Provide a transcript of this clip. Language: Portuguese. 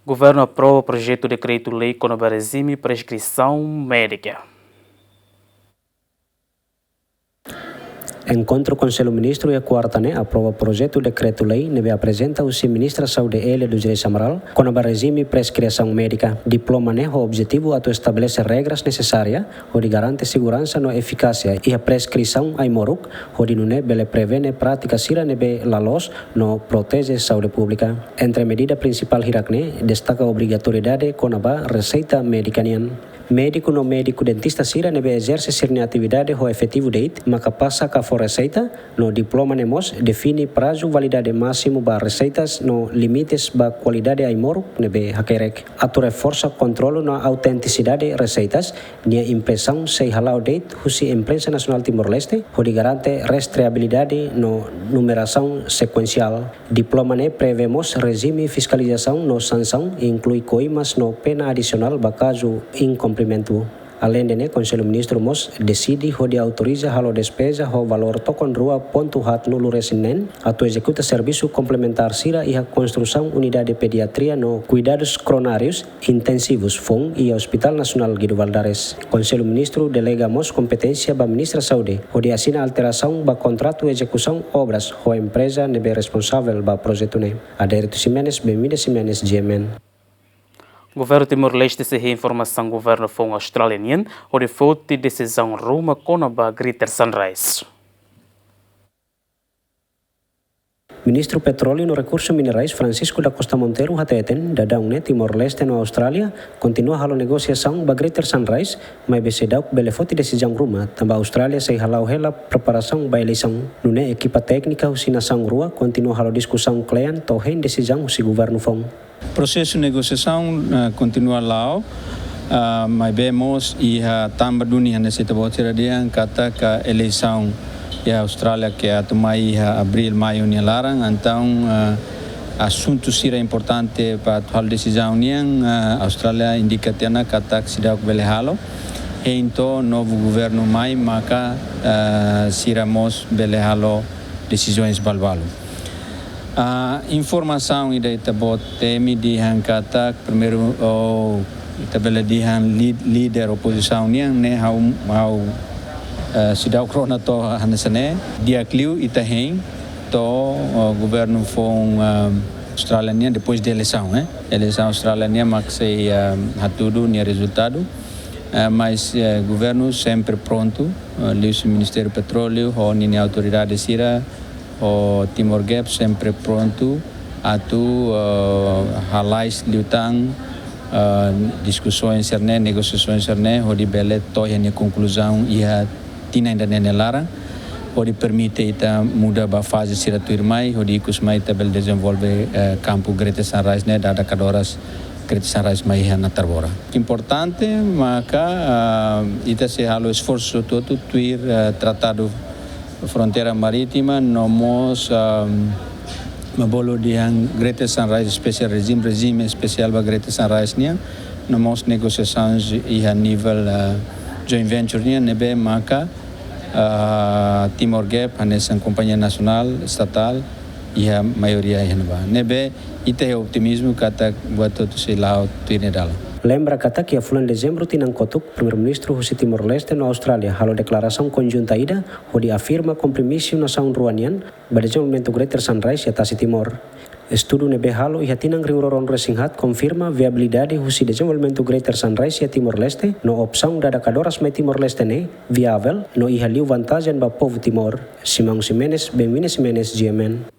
Governo aprova projeto de decreto-lei com o regime prescrição médica. Encontro Conselho Ministro e a quarta aprova projeto de decreto-lei neve apresenta o ministro da Saúde e do Direito Amaral com o regime prescrição médica. Diploma o objetivo a estabelecer regras necessárias onde garante segurança e eficácia e a prescrição ai moruk onde não bele prevene prática sira nebe la los no protege saúde pública. Entre medida principal hirakne destaca a obrigatoriedade com a receita médica nian. Médico no médico dentista sira nebe exerce sirne atividade ho efetivo date maka passa ka for receita no diploma nemos define prazo validade máximo ba receitas no limites ba qualidade aimor nebe hakerek. Atu reforça controle na autenticidade receitas nia impressão sei halau date husi imprensa nacional Timor-Leste hodi garante rastreabilidade no numeração sequencial. Diploma ne prevemos regime fiscalização no sanção inclui coimas no pena adicional ba caso incomprimento. Além de Conselho Ministro mos decide onde autoriza a despesa o valor tokon rua ponto hat nulo resinen atau executa serviço complementar sira e a construção unidade de pediatria no cuidados coronários intensivos FON e Hospital Nacional Guido Valadares. Conselho Ministro delega mos competência ba Ministra Saúde onde assina alteração ba contrato execução obras o empresa nebe responsável ba projeto ne. Adérito Simenes, Bemida Simenes, GMN. Governo Timor-Leste se informação governo foi australiano onde foi decisão Roma com a Greater Sunrise. Ministro Petróleo e Recursos Minerais Francisco da Costa Monteiro hateten dadang Timor-Leste no Austrália continua halo negosiação ba Greater Sunrise mas besedauk belefoti decisão Roma tamba Austrália sei halau hela preparação ba eleição nune equipa técnica usinação rua continua halo discussão klean tohen decisão usi governo fong. Processo de negociação continua lá, mas vemos e a também dunia nesse tempo dia kata que eleição e a Austrália que a tomar abril maio ni larang então assunto será importante para a decisão niang Austrália indica tiana kata que sidak belehalo então novo governo mai maka siramos belehalo decisões balbalo. A informação ida itabot temi dihan kata primeiro itabela dihan líder oposição niang ne hau sidau krona to hanesane dia kliu itahen to governo fong australiano depois da eleição australiana maksei hatudu ni resultado mas governo sempre pronto o Ministério do Petróleo ou ni autoridade sira o Timor Gap sempre pronto a tu halais liutang discussões cerne negociações cerne onde bele toia ni conclusão e a tina ainda nenelara onde permite ita muda ba fase sira tu irmai onde kusmai tabel desenvolve campo Greater Sunrise ne dada kadoras Greater Sunrise mai na tarbora importante maka ita se halo esforço todo tuir tratado fronteira marítima nomos mabolo diang Greater Sunrise special regime especial ba Greater Sunrise nia nomos negociações e a nível joint venture nia nebe maka Timor Gap hanesan companhia nacional estatal e a maioria henba nebe ite optimismo kata buat tu silau tinedala. Lembra kata que a fulan dezembro tinang kotuk primeiro-ministro husi Timor-Leste no Austrália halo declaração conjunta ida onde afirma compromisso nação ruanian ba desenvolvimento Greater Sunrise e Tasi Timor. Estudo nebe halo e tinang ringroron resinghat confirma viabilidade husi desenvolvimento Greater Sunrise e Timor-Leste no opção dada kadoras mai Timor-Leste ne viável no ihaliu vantagem ba povo Timor. Simão Simenes, Bemine Simenes, GMN.